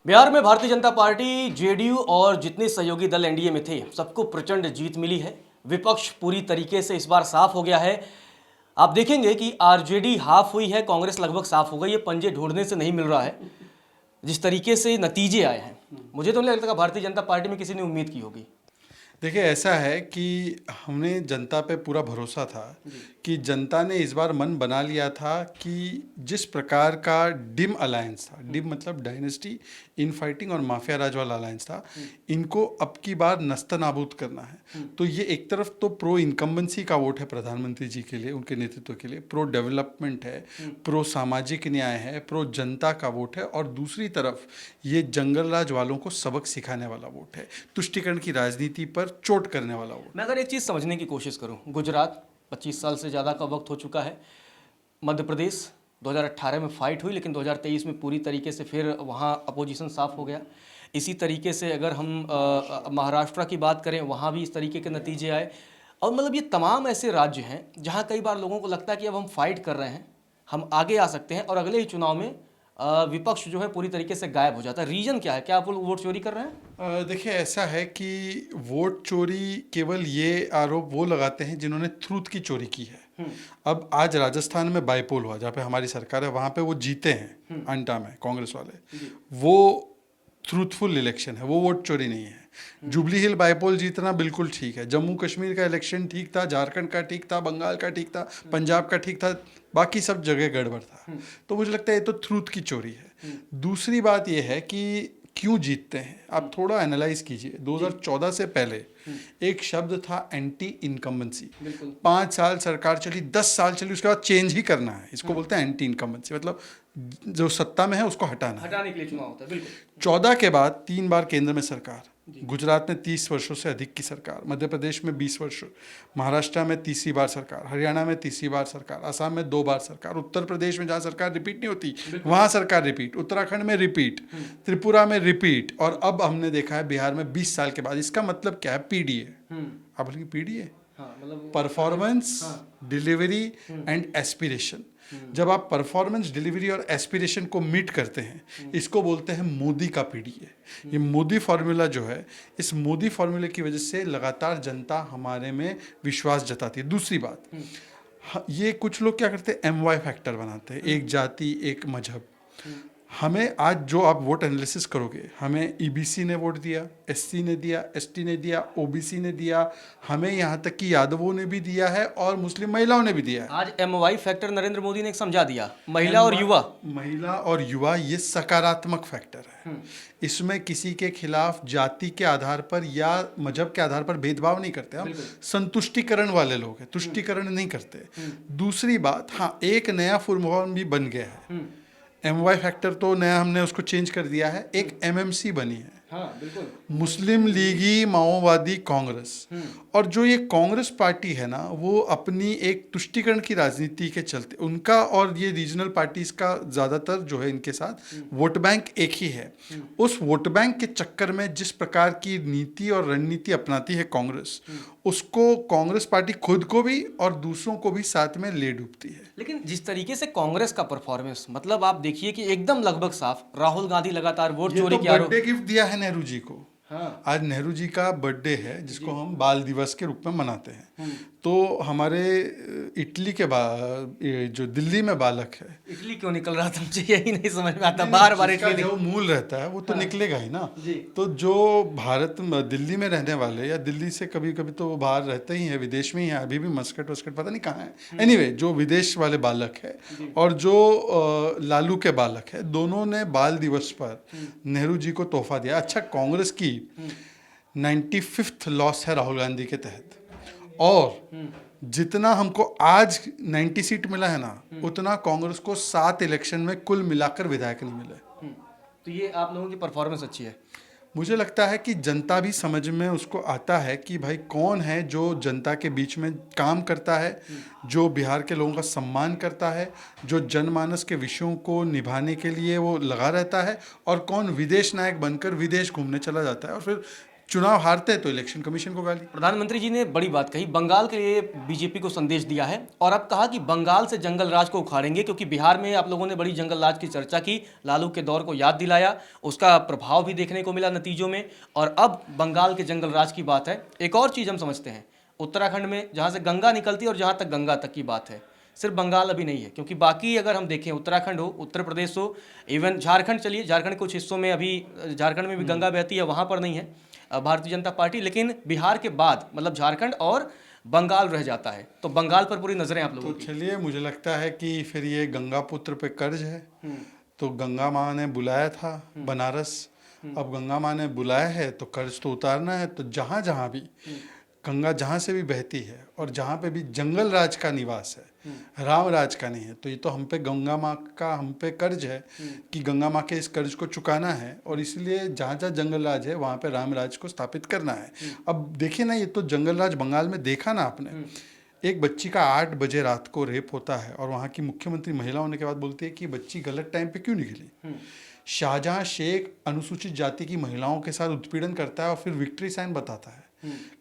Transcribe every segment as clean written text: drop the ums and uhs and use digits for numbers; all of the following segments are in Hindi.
बिहार में भारतीय जनता पार्टी, जेडीयू और जितने सहयोगी दल एनडीए में थे, सबको प्रचंड जीत मिली है। विपक्ष पूरी तरीके से इस बार साफ हो गया है। आप देखेंगे कि आरजेडी हाफ हुई है, कांग्रेस लगभग साफ हो गई। ये पंजे ढूंढने से नहीं मिल रहा है। जिस तरीके से नतीजे आए हैं, मुझे तो नहीं लगता कि भारतीय जनता पार्टी में किसी ने उम्मीद की होगी। देखिए, ऐसा है कि हमने जनता पे पूरा भरोसा था कि जनता ने इस बार मन बना लिया था कि जिस प्रकार का डिम अलायंस था, डिम मतलब डायनेस्टी, इन फाइटिंग और माफिया राज वाला अलायंस था, इनको अब की बार नस्तनाबूद करना है। तो ये एक तरफ तो प्रो इनकम्बेंसी का वोट है प्रधानमंत्री जी के लिए, उनके नेतृत्व के लिए, प्रो डेवलपमेंट है, प्रो सामाजिक न्याय है, प्रो जनता का वोट है, और दूसरी तरफ ये जंगल राज वालों को सबक सिखाने वाला वोट है, तुष्टिकरण की राजनीति पर चोट करने वाला वोट। मैं अगर एक चीज़ समझने की कोशिश करूं, गुजरात 25 साल से ज़्यादा का वक्त हो चुका है। मध्य प्रदेश 2018 में फाइट हुई, लेकिन 2023 में पूरी तरीके से फिर वहाँ अपोजिशन साफ हो गया। इसी तरीके से अगर हम महाराष्ट्र की बात करें, वहाँ भी इस तरीके के नतीजे आए। और मतलब ये तमाम ऐसे राज्य हैं जहाँ कई बार लोगों को लगता है कि अब हम फाइट कर रहे हैं, हम आगे आ सकते हैं, और अगले ही चुनाव में विपक्ष जो है पूरी तरीके से गायब हो जाता है। रीजन क्या है? क्या आप लोग वोट चोरी कर रहे हैं? देखिए, ऐसा है कि वोट चोरी केवल ये आरोप वो लगाते हैं जिन्होंने ट्रूथ की चोरी की है। अब आज राजस्थान में बाईपोल हुआ, जहाँ पे हमारी सरकार है, वहाँ पे वो जीते हैं अंटा में कांग्रेस वाले। वो ट्रूथफुल इलेक्शन है, वो वोट चोरी नहीं है। जुबली हिल बाईपोल जीतना बिल्कुल ठीक है। जम्मू कश्मीर का इलेक्शन ठीक था, झारखंड का ठीक था, बंगाल का ठीक था, पंजाब का ठीक था, बाकी सब जगह गड़बड़ था। तो मुझे लगता है ये तो ट्रूथ की चोरी है। दूसरी बात ये है कि क्यों जीतते हैं, आप थोड़ा एनालाइज कीजिए। 2014 से पहले एक शब्द था एंटी इनकम्बेंसी। 5 साल सरकार चली, 10 साल चली, उसके बाद चेंज ही करना है। इसको बोलते हैं एंटी इनकम्बेंसी, मतलब जो सत्ता में है उसको हटाना है। हटाने के लिए चुनाव होता है, बिल्कुल। 14 के बाद 3 बार केंद्र में सरकार, गुजरात में 30 वर्षों से अधिक की सरकार, मध्य प्रदेश में 20 वर्ष, महाराष्ट्र में तीसरी बार सरकार, हरियाणा में तीसरी बार सरकार, असम में 2 बार सरकार, उत्तर प्रदेश में जहाँ सरकार रिपीट नहीं होती वहाँ सरकार रिपीट, उत्तराखंड में रिपीट, त्रिपुरा में रिपीट, और अब हमने देखा है बिहार में 20 साल के बाद। इसका मतलब क्या है? पीडीए। आप बोलेंगे PDA, performance, delivery and aspiration. जब आप परफॉर्मेंस, डिलीवरी और एस्पिरेशन को मीट करते हैं, इसको बोलते हैं मोदी का पीडीए। ये मोदी फार्मूला जो है, इस मोदी फार्मूले की वजह से लगातार जनता हमारे में विश्वास जताती है। दूसरी बात, ये कुछ लोग क्या करते हैं, एमवाई फैक्टर बनाते हैं, एक जाति एक मजहब। हमें आज जो आप वोट एनालिसिस करोगे, हमें ईबीसी ने वोट दिया, एससी ने दिया, एसटी ने दिया, ओबीसी ने दिया, हमें यहाँ तक कि यादवों ने भी दिया है और मुस्लिम महिलाओं ने भी दिया है। आज एमवाई फैक्टर नरेंद्र मोदी ने एक समझा दिया, महिला और युवा। महिला और युवा ये सकारात्मक फैक्टर है। इसमें किसी के खिलाफ जाति के आधार पर या मजहब के आधार पर भेदभाव नहीं करते हम। संतुष्टिकरण वाले लोग हैं, तुष्टिकरण नहीं करते। दूसरी बात, हाँ, एक नया फॉर्मूला भी बन गया है। एमवाई फैक्टर तो नया हमने उसको चेंज कर दिया है, एक एमएमसी बनी है। हाँ, बिल्कुल। मुस्लिम लीगी माओवादी कांग्रेस। और जो ये कांग्रेस पार्टी है ना, वो अपनी एक तुष्टिकरण की राजनीति के चलते, उनका और ये रीजनल पार्टीज का ज़्यादातर जो है इनके साथ वोट बैंक एक ही है। उस वोट बैंक के चक्कर में जिस प्रकार की नीति और रणनीति अपनाती है कांग्रेस, उसको कांग्रेस पार्टी खुद को भी और दूसरों को भी साथ में ले डूबती है। लेकिन जिस तरीके से कांग्रेस का परफॉर्मेंस, मतलब आप देखिए कि एकदम लगभग साफ, राहुल गांधी लगातार वोट चोरी के आरोप। बर्थडे गिफ्ट दिया है नेहरू जी को। हाँ। आज नेहरू जी का बर्थडे है, जिसको हम बाल दिवस के रूप में मनाते हैं। तो हमारे इटली के जो दिल्ली में बालक है, इटली क्यों निकल रहा था, मुझे यही नहीं समझ में आता। बार बार इसका इटली जो मूल रहता है वो तो निकलेगा ही ना। तो जो भारत दिल्ली में रहने वाले, या दिल्ली से कभी कभी तो वो बाहर रहते ही हैं, विदेश में ही हैं, अभी भी मस्कट वस्कट पता नहीं कहाँ है। एनीवे, जो विदेश वाले बालक है और जो लालू के बालक है, दोनों ने बाल दिवस पर नेहरू जी को तोहफा दिया। अच्छा, कांग्रेस की 95th लॉस है राहुल गांधी के तहत, और जितना हमको आज 90 सीट मिला है ना, उतना कांग्रेस को 7 इलेक्शन में कुल मिलाकर विधायक नहीं मिले। तो ये आप लोगों की परफॉर्मेंस अच्छी है। मुझे लगता है कि जनता भी समझ में उसको आता है कि भाई कौन है जो जनता के बीच में काम करता है, जो बिहार के लोगों का सम्मान करता है, जो जनमानस के विषयों को निभाने के लिए वो लगा रहता है, और कौन विदेश नायक बनकर विदेश घूमने चला जाता है और फिर चुनाव हारते हैं तो इलेक्शन कमीशन को गाली। प्रधानमंत्री जी ने बड़ी बात कही, बंगाल के लिए बीजेपी को संदेश दिया है और अब कहा कि बंगाल से जंगल राज को उखाड़ेंगे, क्योंकि बिहार में आप लोगों ने बड़ी जंगल राज की चर्चा की, लालू के दौर को याद दिलाया, उसका प्रभाव भी देखने को मिला नतीजों में, और अब बंगाल के जंगल राज की बात है। एक और चीज़ हम समझते हैं, उत्तराखंड में जहाँ से गंगा निकलती है और जहाँ तक गंगा तक की बात है, सिर्फ बंगाल अभी नहीं है, क्योंकि बाकी अगर हम देखें उत्तराखंड हो, उत्तर प्रदेश हो, इवन झारखंड, चलिए झारखंड कुछ हिस्सों में अभी झारखंड में भी गंगा बहती है, वहाँ पर नहीं है भारतीय जनता पार्टी, लेकिन बिहार के बाद मतलब झारखंड और बंगाल रह जाता है। तो बंगाल पर पूरी नजरें आप लोगों तो की। चलिए, मुझे लगता है कि फिर ये गंगा पुत्र पे कर्ज है। तो गंगा माँ ने बुलाया था बनारस, अब गंगा माँ ने बुलाया है तो कर्ज तो उतारना है। तो जहाँ जहाँ भी गंगा जहाँ से भी बहती है और जहाँ पे भी जंगल राज का निवास है, राम राज का नहीं है, तो ये तो हम पे गंगा माँ का हम पे कर्ज है कि गंगा माँ के इस कर्ज को चुकाना है, और इसलिए जहाँ जहाँ जंगल राज है वहाँ पे राम राज को स्थापित करना है। अब देखिए ना, ये तो जंगल राज बंगाल में देखा ना आपने, एक बच्ची का 8 बजे रात को रेप होता है और वहाँ की मुख्यमंत्री महिला होने के बाद बोलती है कि बच्ची गलत टाइम पे क्यों निकली। शाहजहां शेख अनुसूचित जाति की महिलाओं के साथ उत्पीड़न करता है और फिर विक्ट्री साइन बताता है।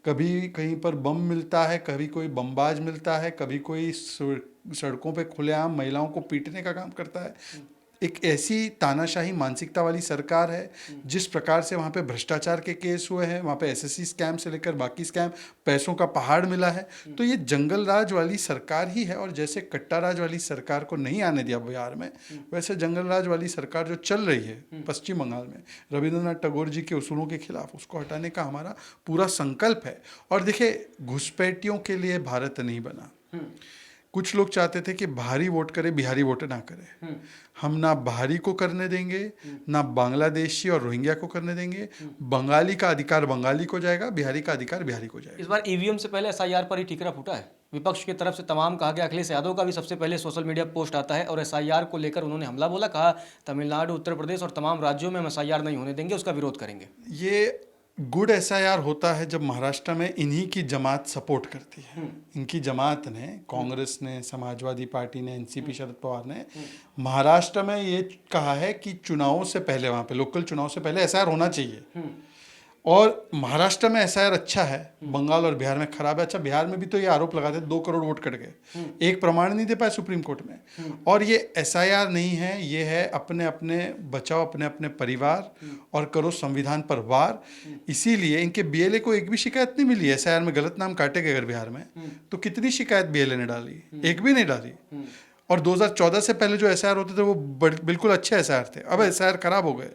कभी कहीं पर बम मिलता है, कभी कोई बमबाज मिलता है, कभी कोई सड़कों पे खुलेआम महिलाओं को पीटने का काम करता है। एक ऐसी तानाशाही मानसिकता वाली सरकार है। जिस प्रकार से वहाँ पे भ्रष्टाचार के केस हुए हैं, वहाँ पे एसएससी स्कैम से लेकर बाकी स्कैम, पैसों का पहाड़ मिला है। तो ये जंगल राज वाली सरकार ही है। और जैसे कट्टा राज वाली सरकार को नहीं आने दिया बिहार में, वैसे जंगल राज वाली सरकार जो चल रही है पश्चिम बंगाल में रविंद्रनाथ टैगोर जी के उसूलों के खिलाफ, उसको हटाने का हमारा पूरा संकल्प है। और देखिए, घुसपैठियों के लिए भारत नहीं बना। कुछ लोग चाहते थे कि बाहरी वोट करे, बिहारी वोट ना करे। हम ना बाहरी को करने देंगे, ना बांग्लादेशी और रोहिंग्या को करने देंगे। बंगाली का अधिकार बंगाली को जाएगा, बिहारी का अधिकार बिहारी को जाएगा। इस बार ईवीएम से पहले एसआईआर पर ही ठीकरा फूटा है। विपक्ष की तरफ से तमाम कहा गया, अखिलेश यादव का भी सबसे पहले सोशल मीडिया पोस्ट आता है और एसआईआर को लेकर उन्होंने हमला बोला, कहा तमिलनाडु, उत्तर प्रदेश और तमाम राज्यों में हम एसआईआर नहीं होने देंगे, उसका विरोध करेंगे। ये गुड एसआईआर होता है जब महाराष्ट्र में इन्हीं की जमात सपोर्ट करती है। इनकी जमात ने, कांग्रेस ने, समाजवादी पार्टी ने, एनसीपी शरद पवार ने महाराष्ट्र में ये कहा है कि चुनावों से पहले, वहाँ पे लोकल चुनाव से पहले एसआईआर होना चाहिए। और महाराष्ट्र में एसआईआर अच्छा है, बंगाल और बिहार में खराब है। अच्छा, बिहार में भी तो ये आरोप लगाते 2 करोड़ वोट कट गए, एक प्रमाण नहीं दे पाए सुप्रीम कोर्ट में। और ये एसआईआर नहीं है, ये है अपने अपने बचाओ अपने अपने परिवार और करो संविधान पर वार। इसीलिए इनके बीएलए को एक भी शिकायत नहीं मिली। एसआईआर में गलत नाम काटे गए अगर बिहार में, तो कितनी शिकायत बीएलए ने डाली? एक भी नहीं डाली। और 2014 से पहले जो एसआईआर होते थे वो बिल्कुल अच्छे एसआईआर थे। अब एसआईआर खराब हो गए।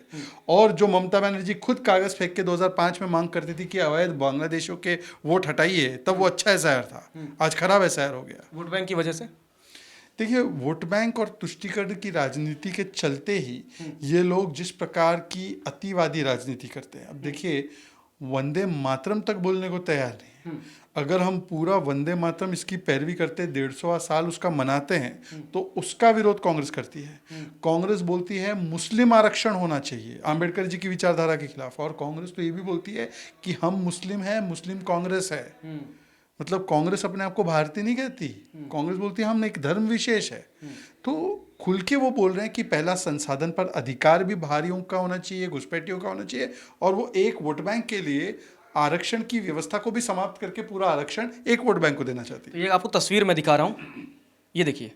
और जो ममता बनर्जी खुद कागज फेंक के 2005 में मांग करती थी कि अवैध बांग्लादेशियों के वोट हटाइए, तब वो अच्छा एसआईआर था, आज खराब एसआईआर हो गया। वोट बैंक की वजह से देखिए, वोट बैंक और तुष्टीकरण की राजनीति के चलते ही ये लोग जिस प्रकार की अतिवादी राजनीति करते हैं। अब देखिए, वंदे मातरम तक बोलने को तैयार नहीं है। अगर हम पूरा वंदे मातरम इसकी पैरवी करते 150वां साल उसका मनाते हैं, तो उसका विरोध कांग्रेस करती है। कांग्रेस बोलती है मुस्लिम आरक्षण होना चाहिए, आंबेडकर जी की विचारधारा के खिलाफ। और कांग्रेस तो ये भी बोलती है कि हम मुस्लिम हैं, मुस्लिम कांग्रेस है। मतलब कांग्रेस अपने आप को भारतीय नहीं कहती, कांग्रेस बोलती है हम एक धर्म विशेष है। तो खुल के वो बोल रहे हैं कि पहला संसाधन पर अधिकार भी बाहरियों का होना चाहिए, घुसपैठियों का होना चाहिए। और वो एक वोट बैंक के लिए आरक्षण की व्यवस्था को भी समाप्त करके पूरा आरक्षण एक वोट बैंक को देना चाहती है। तो ये आपको तस्वीर में दिखा रहा हूँ, ये देखिए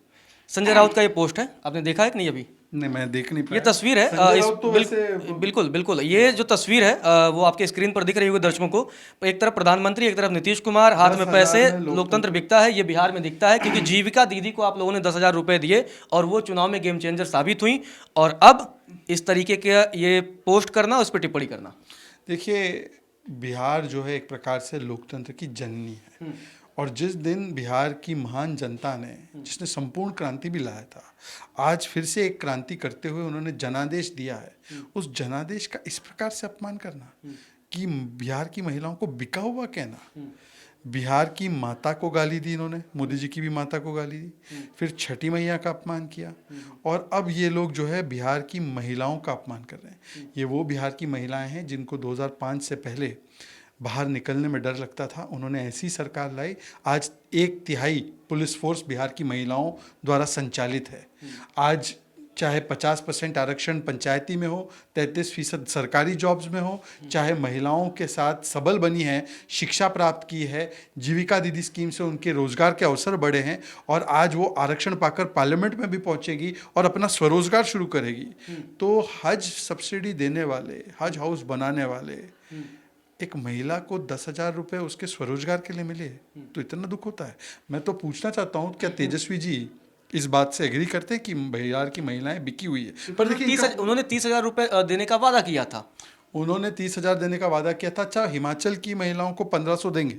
संजय राउत का ये पोस्ट है, आपने देखा है कि नहीं अभी? नहीं, मैं देख नहीं पाया। ये तस्वीर है बिल्कुल बिल्कुल, ये जो तस्वीर है वो आपके स्क्रीन पर दिख रही होगी दर्शकों को। एक तरफ प्रधानमंत्री, एक तरफ नीतीश कुमार, हाथ में पैसे, लोकतंत्र बिकता है। ये बिहार में दिखता है क्योंकि जीविका दीदी को आप लोगों ने 10,000 रुपए दिए और वो चुनाव में गेम चेंजर साबित हुई। और अब इस तरीके के ये पोस्ट करना, उस पर टिप्पणी करना। देखिए, बिहार जो है एक प्रकार से लोकतंत्र की जननी है। और जिस दिन बिहार की महान जनता ने, जिसने संपूर्ण क्रांति भी लाया था, आज फिर से एक क्रांति करते हुए उन्होंने जनादेश दिया है। उस जनादेश का इस प्रकार से अपमान करना, कि बिहार की महिलाओं को बिका हुआ कहना। बिहार की माता को गाली दी इन्होंने, मोदी जी की भी माता को गाली दी, फिर छठी मैया का अपमान किया। और अब ये लोग जो है बिहार की महिलाओं का अपमान कर रहे हैं। ये वो बिहार की महिलाएं हैं जिनको 2005 से पहले बाहर निकलने में डर लगता था। उन्होंने ऐसी सरकार लाई, आज 1/3 पुलिस फोर्स बिहार की महिलाओं द्वारा संचालित है। आज चाहे 50% आरक्षण पंचायती में हो, 33% सरकारी जॉब्स में हो, चाहे महिलाओं के साथ सबल बनी है, शिक्षा प्राप्त की है, जीविका दीदी स्कीम से उनके रोजगार के अवसर बढ़े हैं और आज वो आरक्षण पाकर पार्लियामेंट में भी पहुंचेगी और अपना स्वरोजगार शुरू करेगी। तो हज सब्सिडी देने वाले, हज हाउस बनाने वाले एक महिला को 10,000 रुपये उसके स्वरोजगार के लिए मिले तो इतना दुख होता है। मैं तो पूछना चाहता हूँ क्या तेजस्वी जी इस बात से एग्री करते हैं कि बिहार की महिलाएं बिकी हुई है? पर देखिए उन्होंने 30,000 रुपये देने का वादा किया था। उन्होंने 30,000 देने का वादा किया था। अच्छा, हिमाचल की महिलाओं को 1,500 देंगे,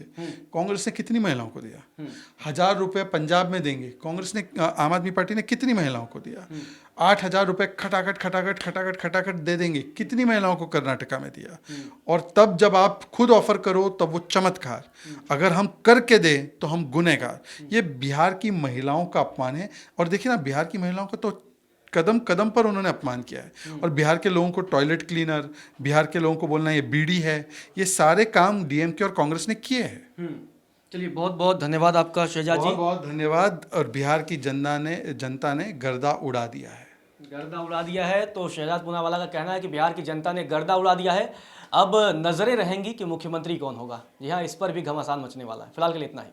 कांग्रेस ने कितनी महिलाओं को दिया? 1,000 रुपये पंजाब में देंगे, कांग्रेस ने, आम आदमी पार्टी ने कितनी महिलाओं को दिया? 8,000 रुपये खटाखट दे देंगे, कितनी महिलाओं को कर्नाटका में दिया? और तब जब आप खुद ऑफर करो तब वो चमत्कार, अगर हम करके दें तो हम गुनहगार। ये बिहार की महिलाओं का अपमान है। और देखिए ना, बिहार की महिलाओं का तो कदम कदम पर उन्होंने अपमान किया है। और बिहार के लोगों को टॉयलेट क्लीनर, बिहार के लोगों को बोलना ये बीड़ी है, ये सारे काम डीएमके और कांग्रेस ने किए हैं। चलिए, बहुत बहुत धन्यवाद आपका शहजाद जी। बहुत बहुत धन्यवाद। और बिहार की जनता ने गर्दा उड़ा दिया है। गर्दा उड़ा दिया है। तो शहजाद पूनावाला का कहना है कि बिहार की जनता ने गर्दा उड़ा दिया है। अब नजरें रहेंगी कि मुख्यमंत्री कौन होगा। जी हाँ, इस पर भी घमासान मचने वाला है। फिलहाल के लिए इतना ही।